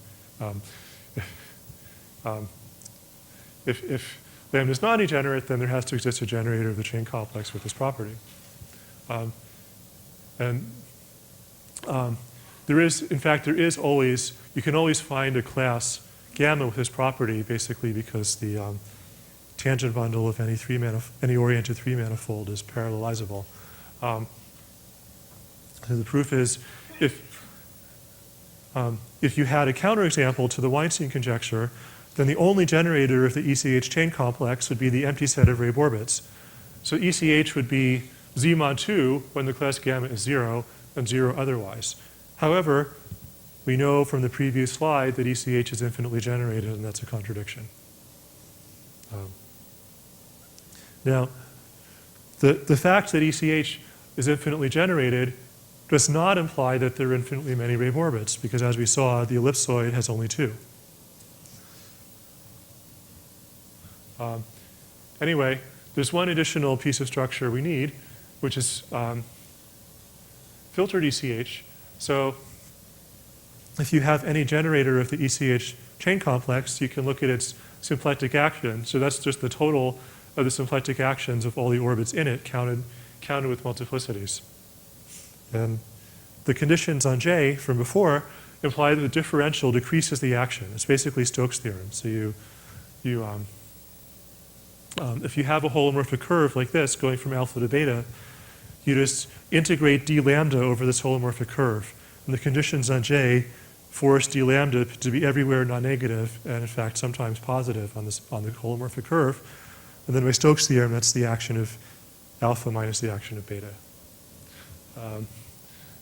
If lambda is non-degenerate, then there has to exist a generator of the chain complex with this property. There is always, you can always find a class gamma with this property, basically because the tangent bundle of any oriented three manifold is parallelizable. So the proof is, if you had a counterexample to the Weinstein conjecture, then the only generator of the ECH chain complex would be the empty set of Raybohr bits. So ECH would be Z mod 2 when the class gamma is 0 and 0 otherwise. However, we know from the previous slide that ECH is infinitely generated, and that's a contradiction. Now, the fact that ECH is infinitely generated does not imply that there are infinitely many Raybohr bits, because as we saw, the ellipsoid has only 2. Anyway, there's one additional piece of structure we need, which is filtered ECH. So if you have any generator of the ECH chain complex, you can look at its symplectic action. So that's just the total of the symplectic actions of all the orbits in it counted with multiplicities. And the conditions on J from before imply that the differential decreases the action. It's basically Stokes' theorem. So if you have a holomorphic curve like this going from alpha to beta, you just integrate d lambda over this holomorphic curve. And the conditions on J force d lambda to be everywhere non-negative and in fact sometimes positive on the holomorphic curve. And then by Stokes' theorem, that's the action of alpha minus the action of beta.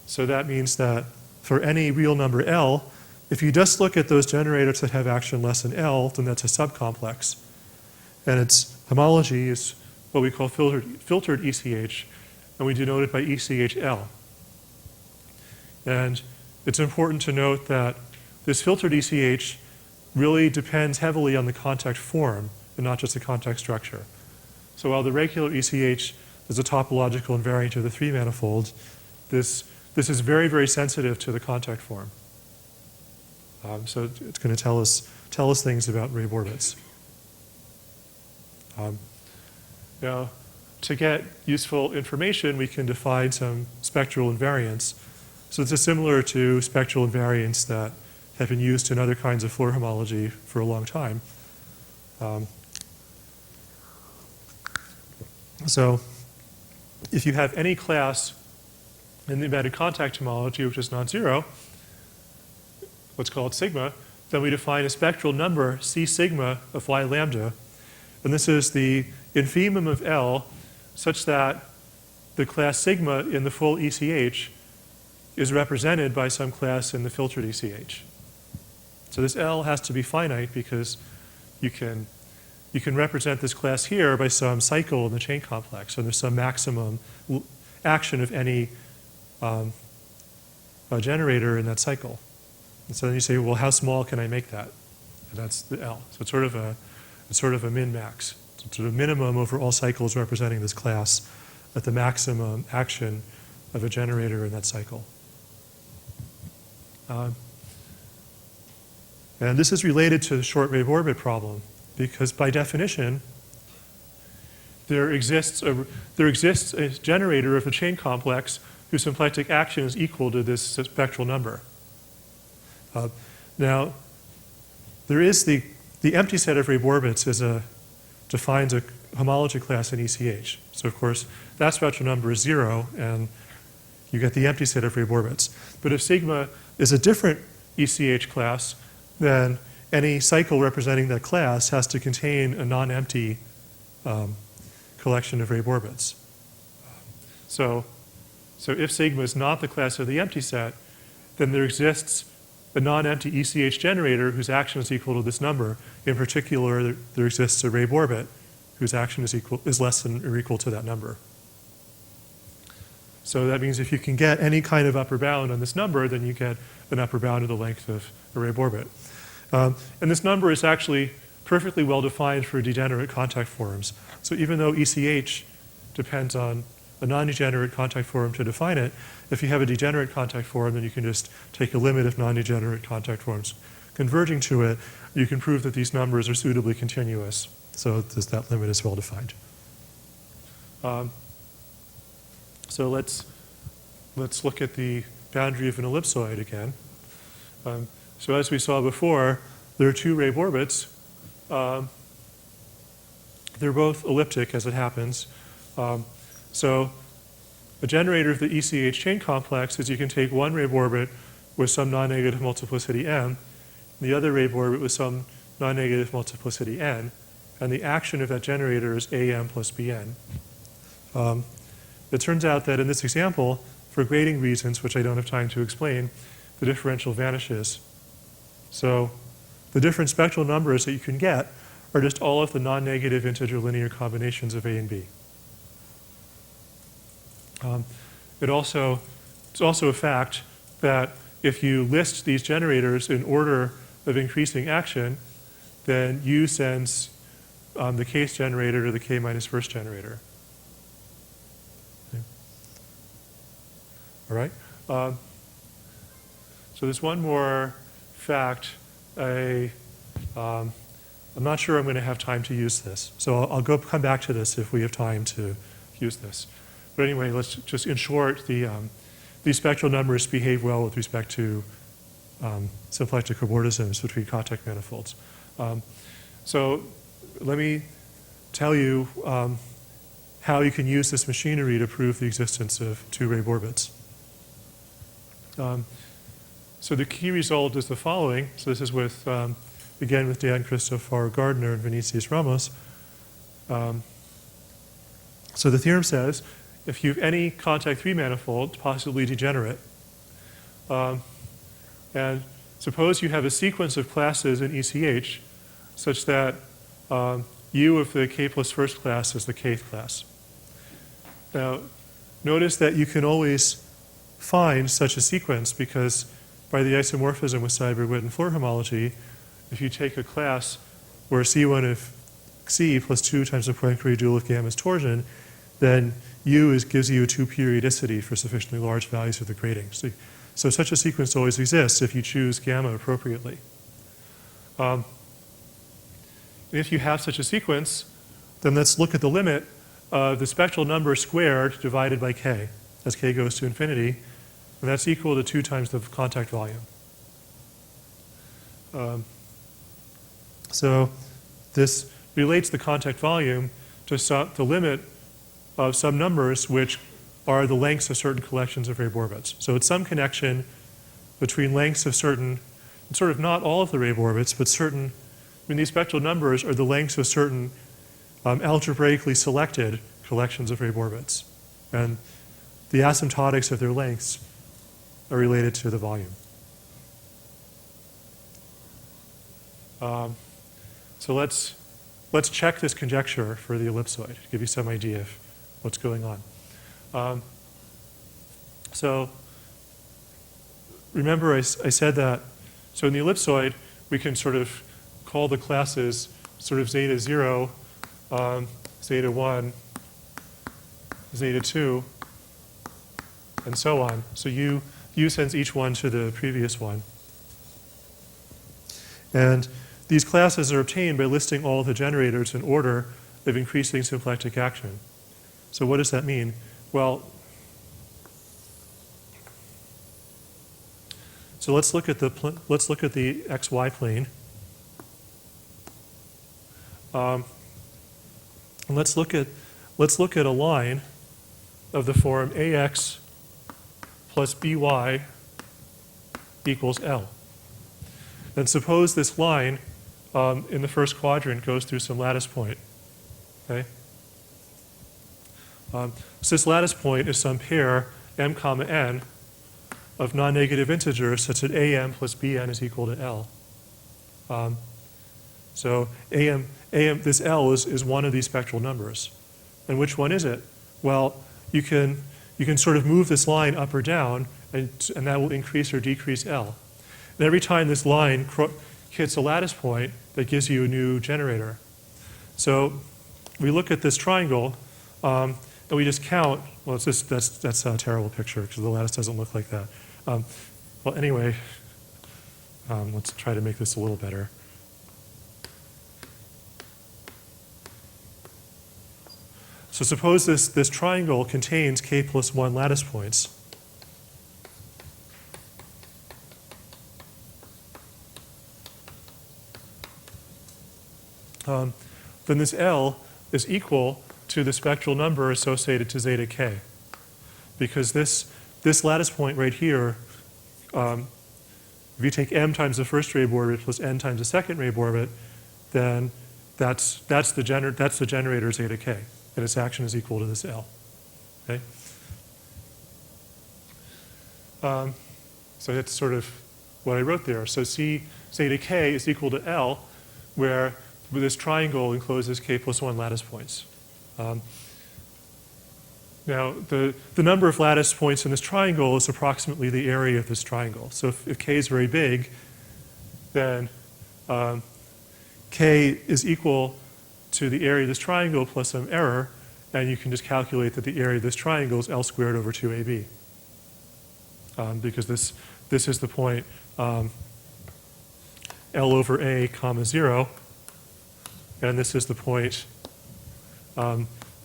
So that means that for any real number L, if you just look at those generators that have action less than L, then that's a subcomplex. And its homology is what we call filtered ECH, and we denote it by ECHL. And it's important to note that this filtered ECH really depends heavily on the contact form and not just the contact structure. So while the regular ECH is a topological invariant of the three manifold, this is very, very sensitive to the contact form. So it's going to tell us things about wave orbits. Now, to get useful information, we can define some spectral invariants. So this is similar to spectral invariants that have been used in other kinds of Floer homology for a long time. So if you have any class in the embedded contact homology which is non-zero, let's call it sigma, then we define a spectral number, C sigma of Y lambda. And this is the infimum of L such that the class sigma in the full ECH is represented by some class in the filtered ECH. So this L has to be finite because you can represent this class here by some cycle in the chain complex. So there's some maximum action of any generator in that cycle. And so then you say, well, how small can I make that? And that's the L. So it's sort of a min-max. So it's sort of minimum over all cycles representing this class at the maximum action of a generator in that cycle. And this is related to the short wave orbit problem because by definition, there exists a generator of a chain complex whose symplectic action is equal to this spectral number. Now, there is the empty set of wave orbits defines a homology class in ECH. So of course, that spectral number is 0, and you get the empty set of wave orbits. But if sigma is a different ECH class, then any cycle representing that class has to contain a non-empty collection of wave orbits. So if sigma is not the class of the empty set, then there exists a non-empty ECH generator whose action is equal to this number. In particular, there exists a wave orbit whose action is less than or equal to that number. So that means if you can get any kind of upper bound on this number, then you get an upper bound of the length of a wave orbit. And this number is actually perfectly well defined for degenerate contact forms. So even though ECH depends on a non-degenerate contact form to define it, if you have a degenerate contact form, then you can just take a limit of non-degenerate contact forms converging to it. You can prove that these numbers are suitably continuous. So that limit is well defined. So let's look at the boundary of an ellipsoid again. So as we saw before, there are two wave orbits. They're both elliptic as it happens. So a generator of the ECH chain complex is you can take one wave orbit with some non-negative multiplicity m, the other wave orbit with some non-negative multiplicity n, and the action of that generator is am plus bn. It turns out that in this example, for grading reasons, which I don't have time to explain, the differential vanishes. So the different spectral numbers that you can get are just all of the non-negative integer linear combinations of A and B. It's also a fact that if you list these generators in order of increasing action, then U sends the case generator to the k minus first generator. Okay. All right. So there's one more fact. I'm not sure I'm going to have time to use this. So I'll come back to this if we have time to use this. But anyway, let's just, in short, these spectral numbers behave well with respect to symplectic cobordisms between contact manifolds. So let me tell you how you can use this machinery to prove the existence of two wave orbits. So the key result is the following. So this is with, again, with Dan Christopher Gardner and Vinicius Ramos. So the theorem says, if you have any contact three manifold, possibly degenerate, and suppose you have a sequence of classes in ECH such that U of the k plus first class is the kth class. Now, notice that you can always find such a sequence because by the isomorphism with Seiberg-Witten Floer homology, if you take a class where C1 of C plus 2 times the Poincare dual with gamma's torsion, then U gives you a 2 periodicity for sufficiently large values of the grating. So such a sequence always exists if you choose gamma appropriately. If you have such a sequence, then let's look at the limit of the spectral number squared divided by k as k goes to infinity, and that's equal to 2 times the contact volume. So this relates the contact volume to the limit of some numbers which are the lengths of certain collections of Rabe orbits. So it's some connection between lengths of certain, sort of not all of the Rabe orbits, but certain, these spectral numbers are the lengths of certain algebraically selected collections of Rabe orbits. And the asymptotics of their lengths are related to the volume. So let's check this conjecture for the ellipsoid to give you some idea of what's going on. So remember I said that, so in the ellipsoid, we can sort of call the classes sort of zeta 0, zeta 1, zeta 2, and so on. So U sends each one to the previous one. And these classes are obtained by listing all the generators in order of increasing symplectic action. So what does that mean? Well, so let's look at the xy plane. And let's look at a line of the form ax plus by equals L. And suppose this line in the first quadrant goes through some lattice point. Okay? So this lattice point is some pair m comma n of non-negative integers such that am plus bn is equal to L. So this L is one of these spectral numbers. And which one is it? Well, you can sort of move this line up or down, and that will increase or decrease L. And every time this line hits a lattice point, that gives you a new generator. So we look at this triangle, and we just count. Well, that's a terrible picture because the lattice doesn't look like that. Well, anyway, let's try to make this a little better. So suppose this triangle contains k plus 1 lattice points. Then this L is equal to the spectral number associated to zeta k. Because this lattice point right here, if you take m times the first Rabe orbit plus n times the second Rabe orbit, then that's the generator zeta k, and its action is equal to this L. Okay? So that's sort of what I wrote there. So C zeta k is equal to L, where this triangle encloses k plus 1 lattice points. Now, the number of lattice points in this triangle is approximately the area of this triangle. So if k is very big, then k is equal to the area of this triangle plus some error, and you can just calculate that the area of this triangle is L squared over 2ab. Because this is the point L over a comma 0, and this is the point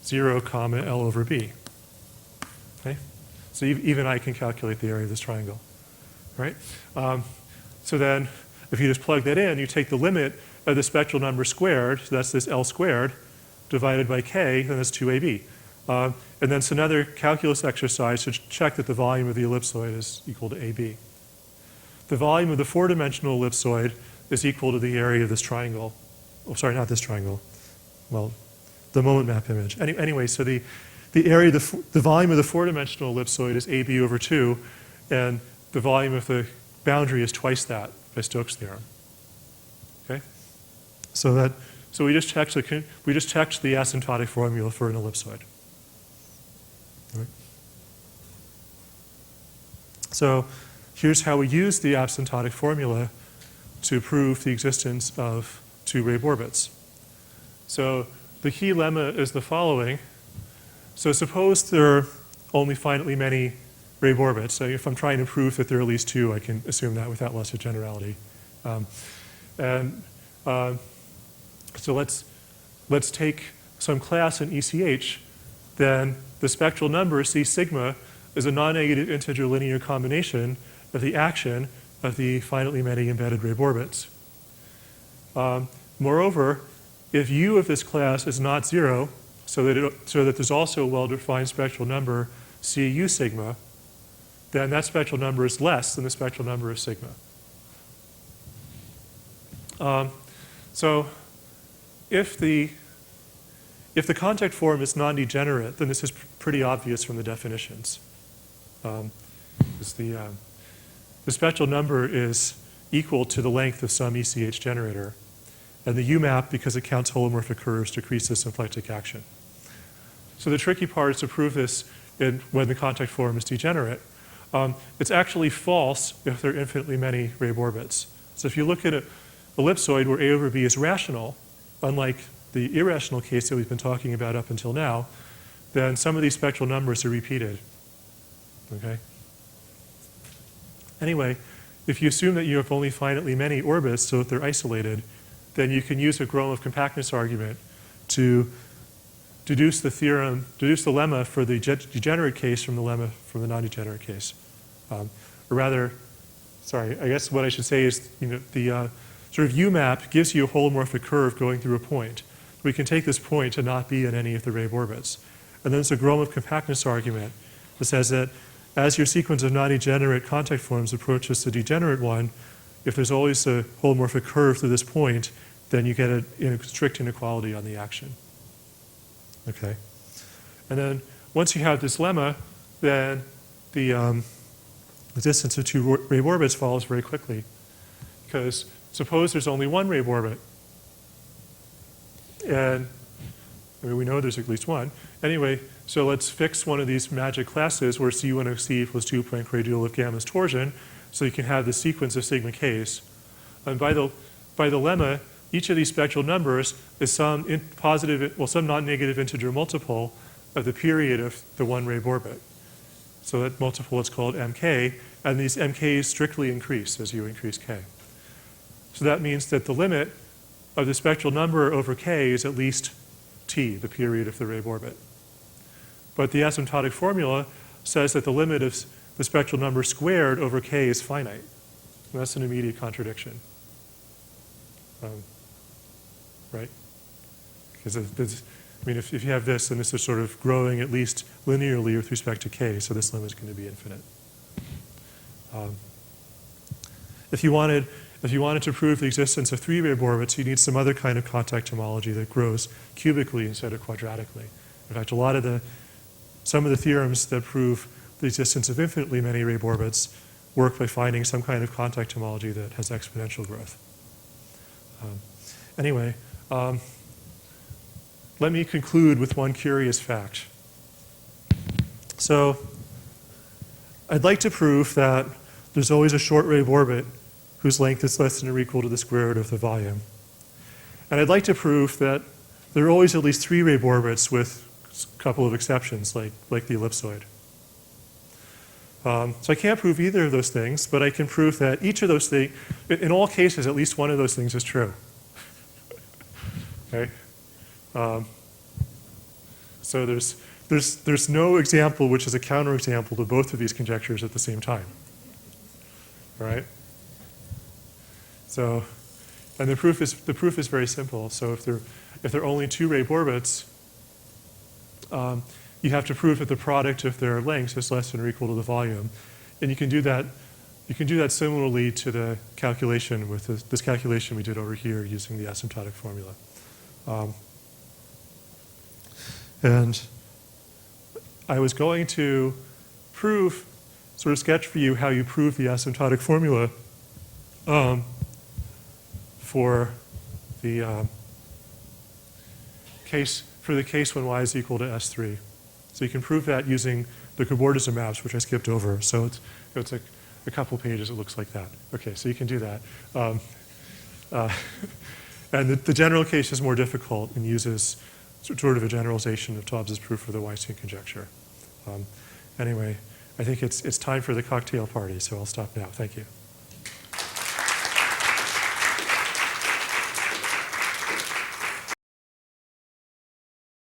0 comma L over b. Okay? So even I can calculate the area of this triangle, right? So then if you just plug that in, you take the limit of the spectral number squared, so that's this L squared, divided by k, then that's 2ab. And then it's another calculus exercise to check that the volume of the ellipsoid is equal to ab. The volume of the 4-dimensional ellipsoid is equal to the area of this triangle. Oh, sorry, not this triangle. Well, the moment map image. Anyway, so the area, the volume of the 4-dimensional ellipsoid is AB over 2, and the volume of the boundary is twice that by Stokes' theorem. Okay, so we just checked the asymptotic formula for an ellipsoid. All right. So here's how we use the asymptotic formula to prove the existence of two Rabe orbits. So the key lemma is the following. So suppose there are only finitely many Rabe orbits. So if I'm trying to prove that there are at least two, I can assume that without loss of generality. So let's take some class in ECH. Then the spectral number, C sigma, is a non-negative integer linear combination of the action of the finitely many embedded Rabe orbits. Moreover, if U of this class is not zero, so that there's also a well-defined spectral number, C U sigma, then that spectral number is less than the spectral number of sigma. So if the contact form is non-degenerate, then this is pretty obvious from the definitions. The spectral number is equal to the length of some ECH generator. And the UMAP, because it counts holomorphic curves, decreases symplectic action. So the tricky part is to prove this when the contact form is degenerate. It's actually false if there are infinitely many Rabe orbits. So if you look at an ellipsoid where A over B is rational, unlike the irrational case that we've been talking about up until now, then some of these spectral numbers are repeated. Okay? Anyway, if you assume that you have only finitely many orbits so that they're isolated, then you can use a Gromov compactness argument to deduce the lemma for the degenerate case from the lemma from the non-degenerate case. Or rather, sorry, I guess what I should say is, the sort of UMAP gives you a holomorphic curve going through a point. We can take this point to not be in any of the Rabe orbits. And then there's a Gromov compactness argument that says that as your sequence of non-degenerate contact forms approaches the degenerate one, if there's always a holomorphic curve through this point, then you get a strict inequality on the action. Okay. And then once you have this lemma, then the distance of two Rabe orbits follows very quickly. Because suppose there's only one Rabe orbit. And we know there's at least one. Anyway, so let's fix one of these magic classes where C1 of C equals 2 Poincare dual of gamma's torsion, so you can have the sequence of sigma k's. And by the lemma, each of these spectral numbers is some non-negative integer multiple of the period of the one Rabe orbit. So that multiple is called mk, and these mk's strictly increase as you increase k. So that means that the limit of the spectral number over k is at least t, the period of the Rabe orbit. But the asymptotic formula says that the limit of the spectral number squared over k is finite. And that's an immediate contradiction. Right? Because if you have this, then this is sort of growing at least linearly with respect to k, so this limit is going to be infinite. If you wanted to prove the existence of three Rabe orbits, you need some other kind of contact homology that grows cubically instead of quadratically. In fact, some of the theorems that prove the existence of infinitely many Rabe orbits work by finding some kind of contact homology that has exponential growth. Anyway, let me conclude with one curious fact. So I'd like to prove that there's always a short Rabe orbit whose length is less than or equal to the square root of the volume. And I'd like to prove that there are always at least three Rabe orbits with a couple of exceptions, like the ellipsoid. So I can't prove either of those things, but I can prove that each of those things, in all cases, at least one of those things is true. Okay? So there's no example which is a counterexample to both of these conjectures at the same time. All right? So, and the proof is very simple. So if there are only two Rabe orbits, you have to prove that the product of their lengths is less than or equal to the volume, and you can do that. You can do that similarly to the calculation with this calculation we did over here using the asymptotic formula. And I was going to sketch for you how you prove the asymptotic formula for the case when y is equal to S3. So you can prove that using the cobordism maps, which I skipped over. So it's a couple pages, it looks like that. Okay, so you can do that. And the general case is more difficult and uses sort of a generalization of Dobbs's proof for the Weinstein conjecture. Anyway, I think it's time for the cocktail party, so I'll stop now. Thank you.